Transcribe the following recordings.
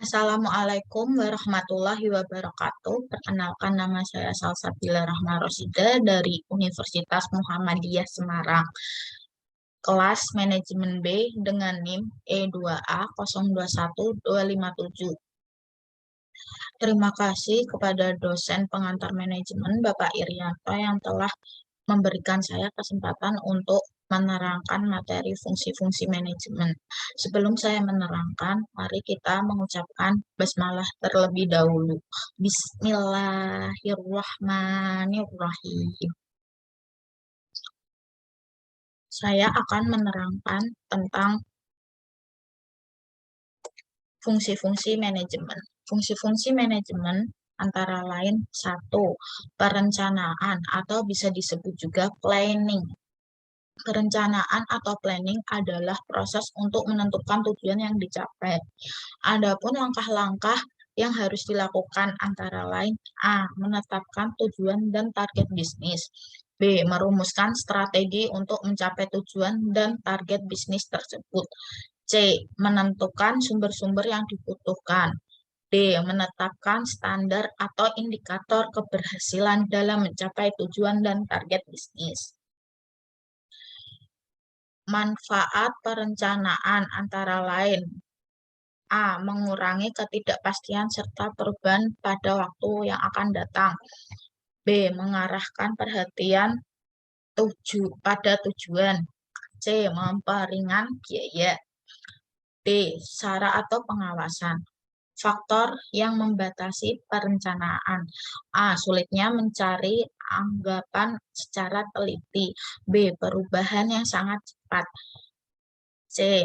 Assalamualaikum warahmatullahi wabarakatuh. Perkenalkan, nama saya Salsabila Rahma Rosida dari Universitas Muhammadiyah Semarang. Kelas Manajemen B dengan NIM E2A021257. Terima kasih kepada dosen pengantar manajemen Bapak Irianto yang telah memberikan saya kesempatan untuk menerangkan materi fungsi-fungsi manajemen. Sebelum saya menerangkan, mari kita mengucapkan basmalah terlebih dahulu. Bismillahirrahmanirrahim. Saya akan menerangkan tentang fungsi-fungsi manajemen. Fungsi-fungsi manajemen antara lain: 1. Perencanaan atau bisa disebut juga planning. Perencanaan atau planning adalah proses untuk menentukan tujuan yang dicapai. Adapun langkah-langkah yang harus dilakukan antara lain: A. Menetapkan tujuan dan target bisnis. B. Merumuskan strategi untuk mencapai tujuan dan target bisnis tersebut. C. Menentukan sumber-sumber yang dibutuhkan. D. Menetapkan standar atau indikator keberhasilan dalam mencapai tujuan dan target bisnis. Manfaat perencanaan antara lain: A. Mengurangi ketidakpastian serta perubahan pada waktu yang akan datang. B. Mengarahkan perhatian pada tujuan. C. Memperingan biaya. D. Cara atau pengawasan. Faktor yang membatasi perencanaan: A. Sulitnya mencari anggapan secara teliti. B. Perubahan yang sangat cepat. C.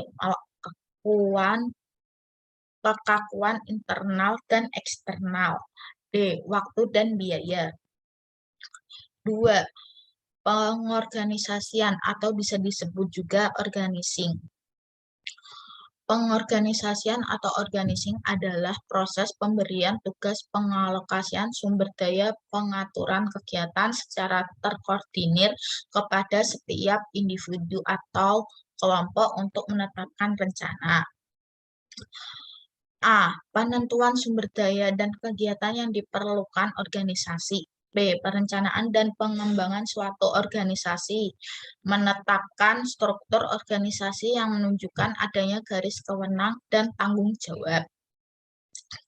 Kekakuan internal dan eksternal. D. Waktu dan biaya. 2. Pengorganisasian atau bisa disebut juga organizing. Pengorganisasian atau organizing adalah proses pemberian tugas, pengalokasian sumber daya, pengaturan kegiatan secara terkoordinir kepada setiap individu atau kelompok untuk menetapkan rencana. A. Penentuan sumber daya dan kegiatan yang diperlukan organisasi. B. Perencanaan dan pengembangan suatu organisasi. Menetapkan struktur organisasi yang menunjukkan adanya garis kewenang dan tanggung jawab.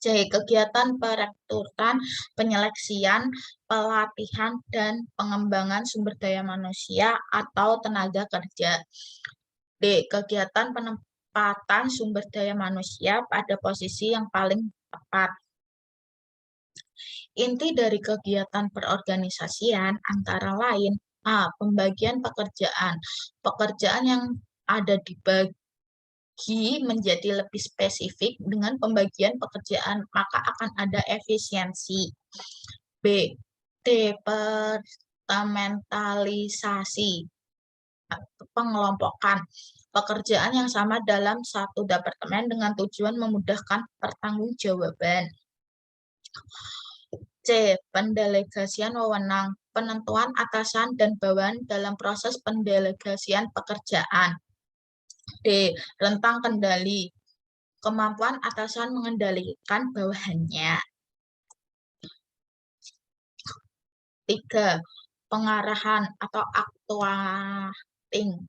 C. Kegiatan perekrutan, penyeleksian, pelatihan, dan pengembangan sumber daya manusia atau tenaga kerja. D. Kegiatan penempatan sumber daya manusia pada posisi yang paling tepat. Inti dari kegiatan perorganisasian antara lain: A. Pembagian pekerjaan. Pekerjaan yang ada dibagi menjadi lebih spesifik. Dengan pembagian pekerjaan, maka akan ada efisiensi. B. Departementalisasi, pengelompokan pekerjaan yang sama dalam satu departemen dengan tujuan memudahkan pertanggungjawaban. C. Pendelegasian wewenang, penentuan atasan dan bawahan dalam proses pendelegasian pekerjaan. D. Rentang kendali, kemampuan atasan mengendalikan bawahannya. 3. Pengarahan atau actuating.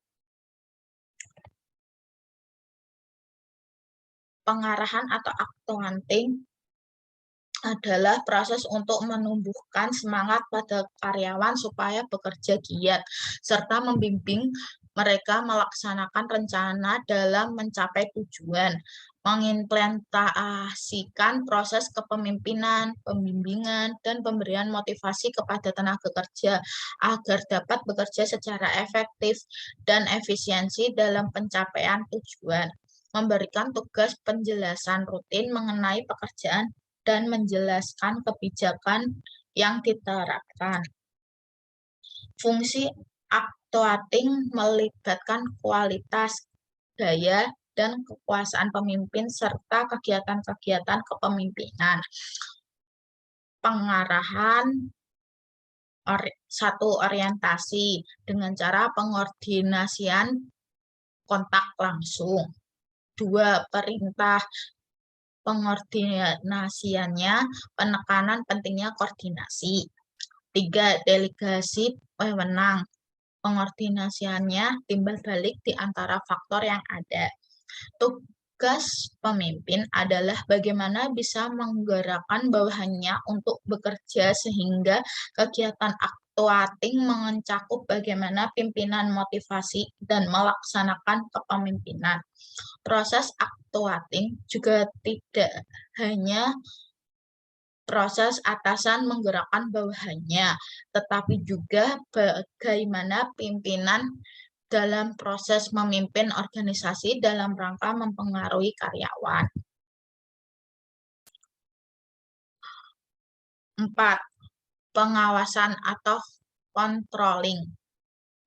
Pengarahan atau actuating adalah proses untuk menumbuhkan semangat pada karyawan supaya bekerja giat, serta membimbing mereka melaksanakan rencana dalam mencapai tujuan. Mengimplementasikan proses kepemimpinan, pembimbingan, dan pemberian motivasi kepada tenaga kerja agar dapat bekerja secara efektif dan efisiensi dalam pencapaian tujuan. Memberikan tugas penjelasan rutin mengenai pekerjaan dan menjelaskan kebijakan yang diterapkan. Fungsi actuating melibatkan kualitas, daya, dan kekuasaan pemimpin serta kegiatan-kegiatan kepemimpinan. Pengarahan, satu, orientasi dengan cara pengordinasian kontak langsung. 2. Perintah Pengordinasiannya, penekanan pentingnya koordinasi. 3. Delegasi wewenang. Pengordinasiannya timbal balik di antara faktor yang ada. Tugas pemimpin adalah bagaimana bisa menggerakkan bawahannya untuk bekerja sehingga kegiatan aktuating mencakup bagaimana pimpinan motivasi dan melaksanakan kepemimpinan. Proses aktuating juga tidak hanya proses atasan menggerakkan bawahannya, tetapi juga bagaimana pimpinan dalam proses memimpin organisasi dalam rangka mempengaruhi karyawan. 4. Pengawasan atau controlling.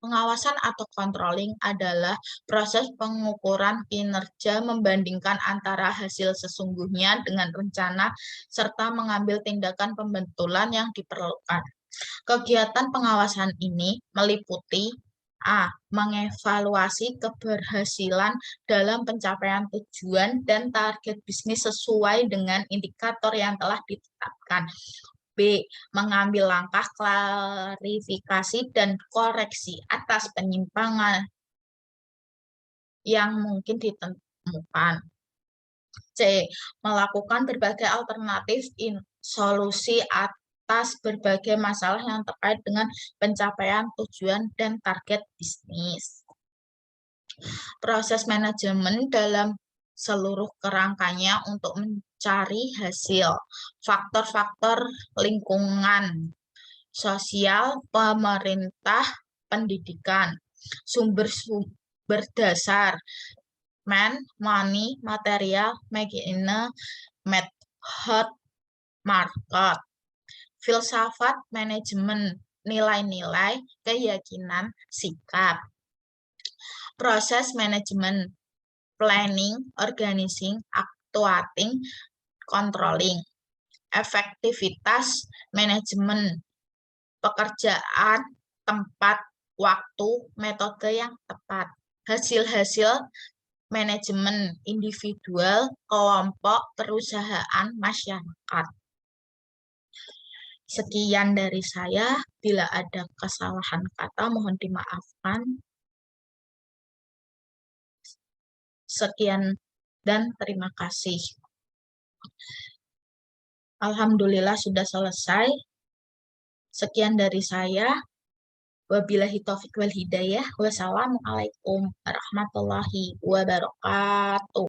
Pengawasan atau controlling adalah proses pengukuran kinerja membandingkan antara hasil sesungguhnya dengan rencana serta mengambil tindakan pembetulan yang diperlukan. Kegiatan pengawasan ini meliputi A. Mengevaluasi keberhasilan dalam pencapaian tujuan dan target bisnis sesuai dengan indikator yang telah ditetapkan. B. Mengambil langkah klarifikasi dan koreksi atas penyimpangan yang mungkin ditemukan. C. Melakukan berbagai alternatif solusi atas berbagai masalah yang terkait dengan pencapaian tujuan dan target bisnis. Proses manajemen dalam seluruh kerangkanya untuk mencari hasil. Faktor-faktor lingkungan, sosial, pemerintah, pendidikan. Sumber dasar, man, money, material, machine, method, market. Filsafat manajemen, nilai-nilai, keyakinan, sikap. Proses manajemen, planning, organizing, actuating, controlling. Efektivitas manajemen, pekerjaan, tempat, waktu, metode yang tepat. Hasil-hasil manajemen individual, kelompok, perusahaan, masyarakat. Sekian dari saya. Bila ada kesalahan kata, mohon dimaafkan. Sekian dan terima kasih. Alhamdulillah sudah selesai. Sekian dari saya. Wabillahi taufiq wal hidayah. Wassalamualaikum warahmatullahi wabarakatuh.